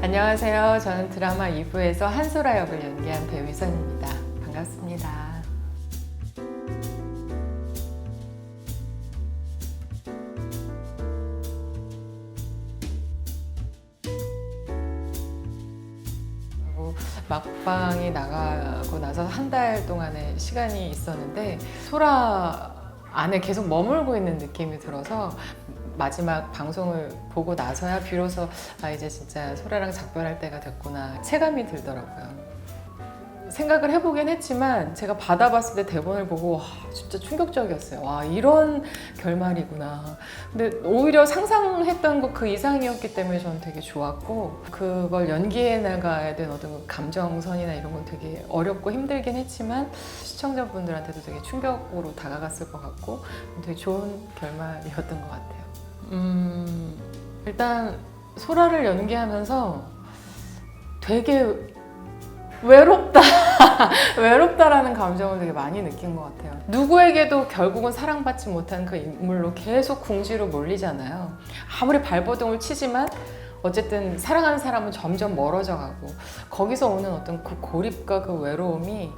안녕하세요. 저는 드라마 2부에서 한소라 역을 연기한 배우 이선입니다. 반갑습니다. 막방이 나가고 나서 한 달 동안의 시간이 있었는데 소라 안에 계속 머물고 있는 느낌이 들어서 마지막 방송을 보고 나서야 비로소 이제 진짜 소라랑 작별할 때가 됐구나 체감이 들더라고요. 생각을 해보긴 했지만 제가 받아봤을 때 대본을 보고 와, 진짜 충격적이었어요. 와, 이런 결말이구나. 근데 오히려 상상했던 것 그 이상이었기 때문에 저는 되게 좋았고, 그걸 연기해 나가야 되는 어떤 감정선이나 이런 건 되게 어렵고 힘들긴 했지만 시청자분들한테도 되게 충격으로 다가갔을 것 같고 되게 좋은 결말이었던 것 같아요. 일단 소라를 연기하면서 되게 외롭다. 외롭다라는 감정을 되게 많이 느낀 것 같아요. 누구에게도 결국은 사랑받지 못한 그 인물로 계속 궁지로 몰리잖아요. 아무리 발버둥을 치지만 어쨌든 사랑하는 사람은 점점 멀어져 가고 거기서 오는 어떤 그 고립과 그 외로움이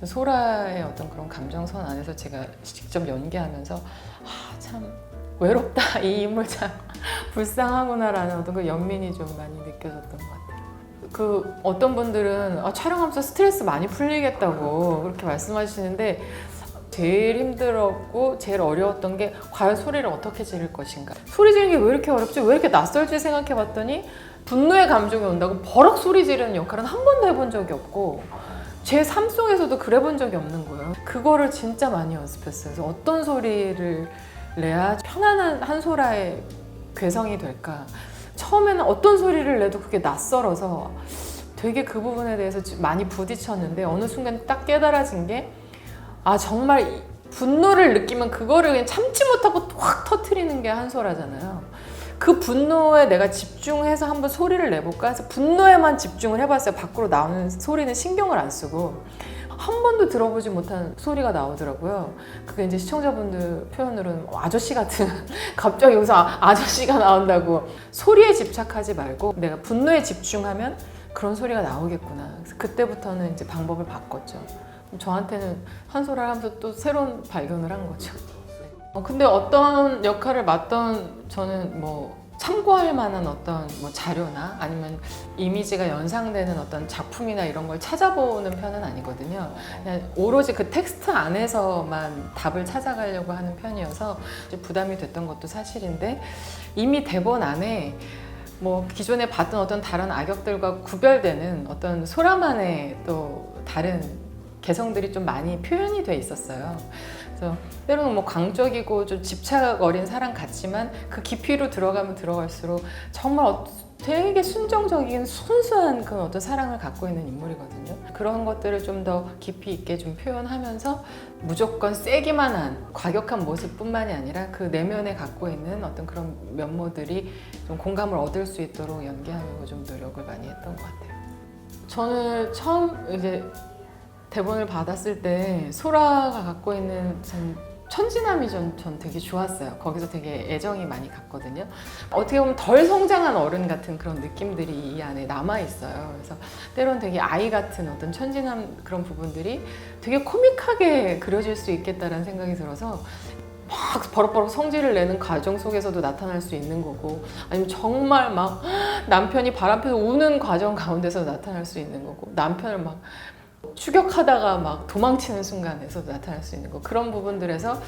소라의 어떤 그런 감정선 안에서 제가 직접 연기하면서 참 외롭다. 이 인물 참 불쌍하구나라는 어떤 그 연민이 좀 많이 느껴졌던 것 같아요. 그 어떤 분들은 촬영하면서 스트레스 많이 풀리겠다고 그렇게 말씀하시는데 제일 힘들었고 제일 어려웠던 게 과연 소리를 어떻게 지를 것인가. 소리 지르는 게 왜 이렇게 어렵지? 왜 이렇게 낯설지 생각해 봤더니 분노의 감정이 온다고 버럭 소리 지르는 역할은 한 번도 해본 적이 없고 제 삶 속에서도 그래 본 적이 없는 거예요. 그거를 진짜 많이 연습했어요. 그래서 어떤 소리를 내야 편안한 한소라의 괴성이 될까. 처음에는 어떤 소리를 내도 그게 낯설어서 되게 그 부분에 대해서 많이 부딪혔는데 어느 순간 딱 깨달아진 게 정말 분노를 느끼면 그거를 그냥 참지 못하고 확 터트리는 게 한소라잖아요. 그 분노에 내가 집중해서 한번 소리를 내볼까 해서 분노에만 집중을 해봤어요. 밖으로 나오는 소리는 신경을 안 쓰고 한 번도 들어보지 못한 소리가 나오더라고요. 그게 이제 시청자분들 표현으로는 아저씨 같은 갑자기 여기서 아저씨가 나온다고. 소리에 집착하지 말고 내가 분노에 집중하면 그런 소리가 나오겠구나. 그래서 그때부터는 이제 방법을 바꿨죠. 저한테는 한소라를 하면서 또 새로운 발견을 한 거죠. 근데 어떤 역할을 맡던 저는 참고할 만한 어떤 자료나 아니면 이미지가 연상되는 어떤 작품이나 이런 걸 찾아보는 편은 아니거든요. 그냥 오로지 그 텍스트 안에서만 답을 찾아가려고 하는 편이어서 부담이 됐던 것도 사실인데 이미 대본 안에 기존에 봤던 어떤 다른 악역들과 구별되는 어떤 소라만의 또 다른 개성들이 좀 많이 표현이 돼 있었어요. 그래서 때로는 광적이고 좀 집착 어린 사랑 같지만 그 깊이로 들어가면 들어갈수록 정말 되게 순정적인 순수한 그런 어떤 사랑을 갖고 있는 인물이거든요. 그런 것들을 좀 더 깊이 있게 좀 표현하면서 무조건 세기만 한 과격한 모습뿐만이 아니라 그 내면에 갖고 있는 어떤 그런 면모들이 좀 공감을 얻을 수 있도록 연기하려고 좀 노력을 많이 했던 것 같아요. 저는 처음 이제 대본을 받았을 때 소라가 갖고 있는 참 천진함이 전 되게 좋았어요. 거기서 되게 애정이 많이 갔거든요. 어떻게 보면 덜 성장한 어른 같은 그런 느낌들이 이 안에 남아있어요. 그래서 때로는 되게 아이 같은 어떤 천진함 그런 부분들이 되게 코믹하게 그려질 수 있겠다라는 생각이 들어서 막 버럭버럭 성질을 내는 과정 속에서도 나타날 수 있는 거고 아니면 정말 막 남편이 바람피서 우는 과정 가운데서 나타날 수 있는 거고 남편을 막 추격하다가 막 도망치는 순간에서도 나타날 수 있는 거 그런 부분들에서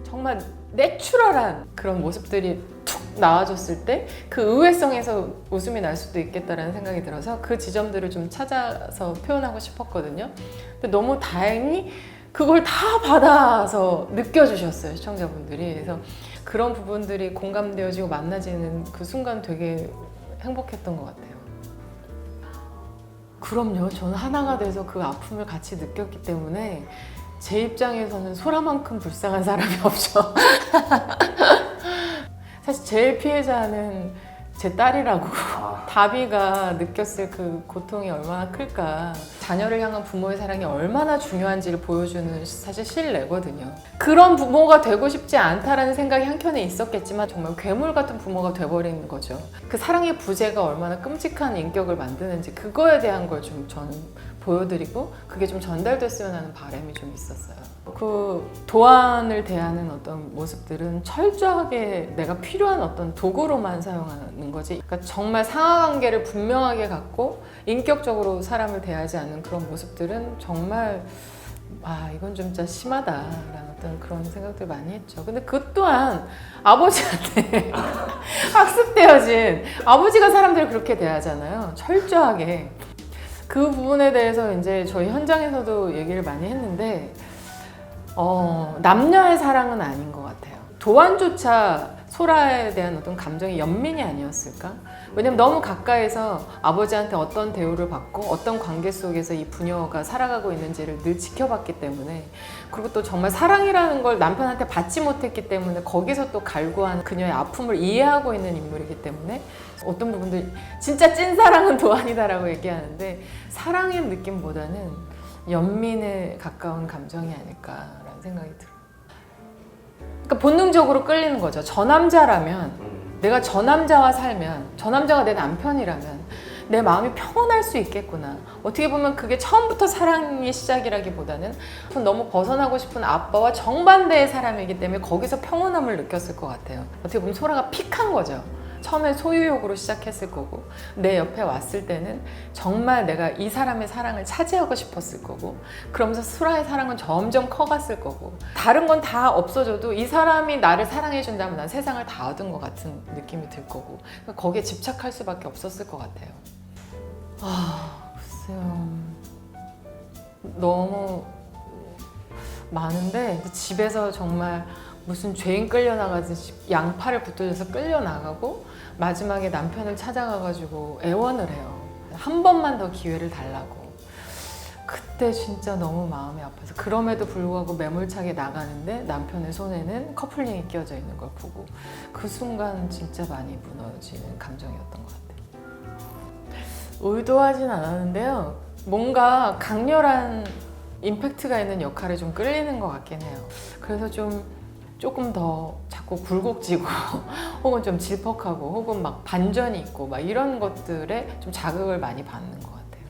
정말 내추럴한 그런 모습들이 툭 나와줬을 때 그 의외성에서 웃음이 날 수도 있겠다라는 생각이 들어서 그 지점들을 좀 찾아서 표현하고 싶었거든요. 근데 너무 다행히 그걸 다 받아서 느껴주셨어요, 시청자분들이. 그래서 그런 부분들이 공감되어지고 만나지는 그 순간 되게 행복했던 것 같아요. 그럼요. 저는 하나가 돼서 그 아픔을 같이 느꼈기 때문에 제 입장에서는 소라만큼 불쌍한 사람이 없죠. 사실 제일 피해자는 제 딸이라고 다비가 느꼈을 그 고통이 얼마나 클까. 자녀를 향한 부모의 사랑이 얼마나 중요한지를 보여주는 사실 실내거든요. 그런 부모가 되고 싶지 않다라는 생각이 한켠에 있었겠지만 정말 괴물 같은 부모가 돼버리는 거죠. 그 사랑의 부재가 얼마나 끔찍한 인격을 만드는지 그거에 대한 걸 좀 저는 보여드리고 그게 좀 전달됐으면 하는 바람이 좀 있었어요. 그 도안을 대하는 어떤 모습들은 철저하게 내가 필요한 어떤 도구로만 사용하는 거지. 그러니까 정말 상하관계를 분명하게 갖고 인격적으로 사람을 대하지 않는 그런 모습들은 정말 이건 좀 진짜 심하다라는 어떤 그런 생각들 많이 했죠. 근데 그 또한 아버지한테 학습되어진 아버지가 사람들을 그렇게 대하잖아요. 철저하게. 그 부분에 대해서 이제 저희 현장에서도 얘기를 많이 했는데 남녀의 사랑은 아닌 것 같아요. 도안조차 소라에 대한 어떤 감정이 연민이 아니었을까? 왜냐면 너무 가까이서 아버지한테 어떤 대우를 받고 어떤 관계 속에서 이 부녀가 살아가고 있는지를 늘 지켜봤기 때문에, 그리고 또 정말 사랑이라는 걸 남편한테 받지 못했기 때문에 거기서 또 갈구한 그녀의 아픔을 이해하고 있는 인물이기 때문에 어떤 부분들 진짜 찐사랑은 도안이다라고 얘기하는데, 사랑의 느낌보다는 연민에 가까운 감정이 아닐까라는 생각이 들어요. 그러니까 본능적으로 끌리는 거죠. 저 남자라면, 내가 저 남자와 살면, 저 남자가 내 남편이라면 내 마음이 평온할 수 있겠구나. 어떻게 보면 그게 처음부터 사랑의 시작이라기보다는 너무 벗어나고 싶은 아빠와 정반대의 사람이기 때문에 거기서 평온함을 느꼈을 것 같아요. 어떻게 보면 소라가 픽한 거죠. 처음에 소유욕으로 시작했을 거고, 내 옆에 왔을 때는 정말 내가 이 사람의 사랑을 차지하고 싶었을 거고, 그러면서 소라의 사랑은 점점 커갔을 거고, 다른 건 다 없어져도 이 사람이 나를 사랑해 준다면 난 세상을 다 얻은 것 같은 느낌이 들 거고, 거기에 집착할 수밖에 없었을 것 같아요. 글쎄요. 너무 많은데, 집에서 정말 무슨 죄인 끌려나가듯이 양팔을 붙들려서 끌려나가고 마지막에 남편을 찾아가가지고 애원을 해요. 한 번만 더 기회를 달라고. 그때 진짜 너무 마음이 아파서, 그럼에도 불구하고 매몰차게 나가는데 남편의 손에는 커플링이 끼워져 있는 걸 보고 그 순간 진짜 많이 무너지는 감정이었던 것 같아요. 의도하진 않았는데요. 뭔가 강렬한 임팩트가 있는 역할에 좀 끌리는 것 같긴 해요. 그래서 조금 더 자꾸 굴곡지고 혹은 좀 질퍽하고 혹은 막 반전이 있고 막 이런 것들에 좀 자극을 많이 받는 것 같아요.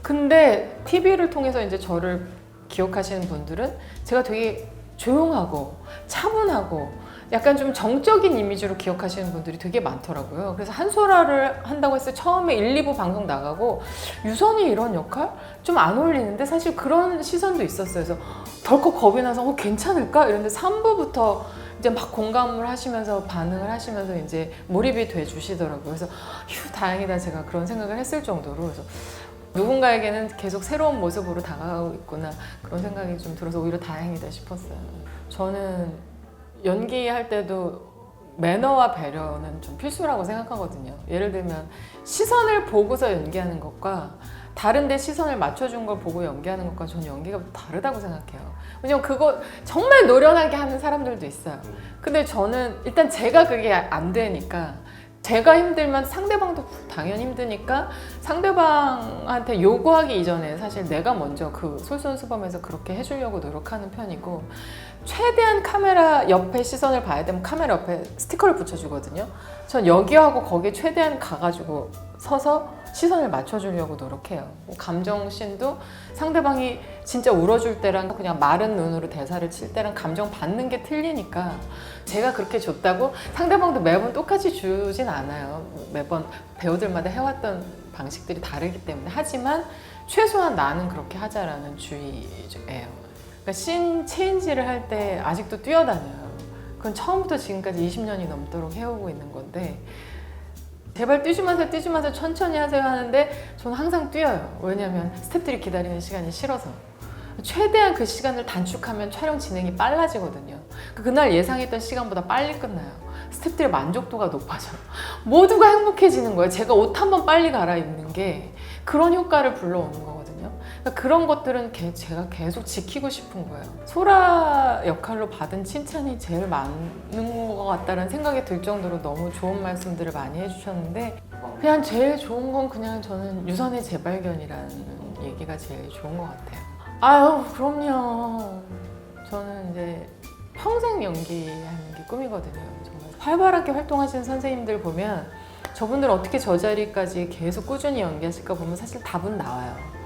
근데 TV를 통해서 이제 저를 기억하시는 분들은 제가 되게 조용하고 차분하고 약간 좀 정적인 이미지로 기억하시는 분들이 되게 많더라고요. 그래서 한소라를 한다고 해서 처음에 1, 2부 방송 나가고 유선이 이런 역할? 좀 안 어울리는데, 사실 그런 시선도 있었어요. 그래서 덜컥 겁이 나서 괜찮을까? 이랬는데 3부부터 이제 막 공감을 하시면서 반응을 하시면서 이제 몰입이 돼 주시더라고요. 그래서 다행이다, 제가 그런 생각을 했을 정도로. 그래서 누군가에게는 계속 새로운 모습으로 다가가고 있구나, 그런 생각이 좀 들어서 오히려 다행이다 싶었어요. 저는 연기할 때도 매너와 배려는 좀 필수라고 생각하거든요. 예를 들면 시선을 보고서 연기하는 것과 다른 데 시선을 맞춰준 걸 보고 연기하는 것과 저는 연기가 다르다고 생각해요. 왜냐면 그거 정말 노련하게 하는 사람들도 있어요. 근데 저는 일단 제가 그게 안 되니까, 제가 힘들면 상대방도 당연히 힘드니까 상대방한테 요구하기 이전에 사실 내가 먼저 그 솔선수범해서 그렇게 해주려고 노력하는 편이고, 최대한 카메라 옆에 시선을 봐야 되면 카메라 옆에 스티커를 붙여주거든요. 전 여기하고 거기에 최대한 가가지고 서서 시선을 맞춰주려고 노력해요. 감정씬도 상대방이 진짜 울어줄 때랑 그냥 마른 눈으로 대사를 칠 때랑 감정 받는 게 틀리니까, 제가 그렇게 줬다고 상대방도 매번 똑같이 주진 않아요. 매번 배우들마다 해왔던 방식들이 다르기 때문에. 하지만 최소한 나는 그렇게 하자라는 주의예요. 그러니까 씬 체인지를 할 때 아직도 뛰어다녀요. 그건 처음부터 지금까지 20년이 넘도록 해오고 있는 건데, 제발 뛰지 마세요 천천히 하세요 하는데 저는 항상 뛰어요. 왜냐면 스태프들이 기다리는 시간이 싫어서. 최대한 그 시간을 단축하면 촬영 진행이 빨라지거든요. 그날 예상했던 시간보다 빨리 끝나요. 스태프들의 만족도가 높아져요. 모두가 행복해지는 거예요. 제가 옷 한 번 빨리 갈아입는 게 그런 효과를 불러오는 거거든요. 그러니까 그런 것들은 제가 계속 지키고 싶은 거예요. 소라 역할로 받은 칭찬이 제일 많은 것 같다는 생각이 들 정도로 너무 좋은 말씀들을 많이 해주셨는데 그냥 제일 좋은 건 그냥 저는 유선의 재발견이라는 얘기가 제일 좋은 것 같아요. 아유 그럼요. 저는 이제 평생 연기하는 게 꿈이거든요. 정말 활발하게 활동하시는 선생님들 보면 저분들 어떻게 저 자리까지 계속 꾸준히 연기하실까 보면 사실 답은 나와요.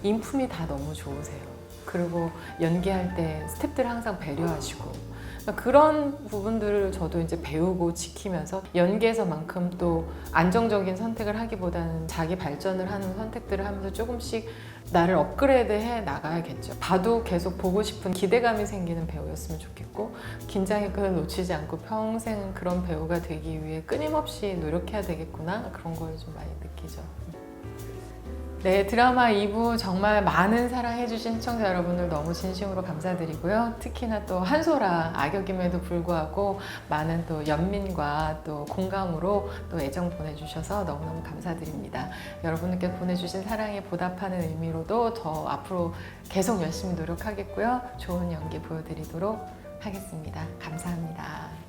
인품이 다 너무 좋으세요. 그리고 연기할 때 스태프들 항상 배려하시고 그러니까 그런 부분들을 저도 이제 배우고 지키면서 연기에서만큼 또 안정적인 선택을 하기보다는 자기 발전을 하는 선택들을 하면서 조금씩 나를 업그레이드해 나가야겠죠. 봐도 계속 보고 싶은 기대감이 생기는 배우였으면 좋겠고 긴장의 끈을 놓치지 않고 평생 그런 배우가 되기 위해 끊임없이 노력해야 되겠구나 그런 걸 좀 많이 느끼죠. 네, 드라마 2부 정말 많은 사랑해주신 시청자 여러분들 너무 진심으로 감사드리고요. 특히나 또 한소라 악역임에도 불구하고 많은 또 연민과 또 공감으로 또 애정 보내주셔서 너무너무 감사드립니다. 여러분들께 보내주신 사랑에 보답하는 의미로도 더 앞으로 계속 열심히 노력하겠고요. 좋은 연기 보여드리도록 하겠습니다. 감사합니다.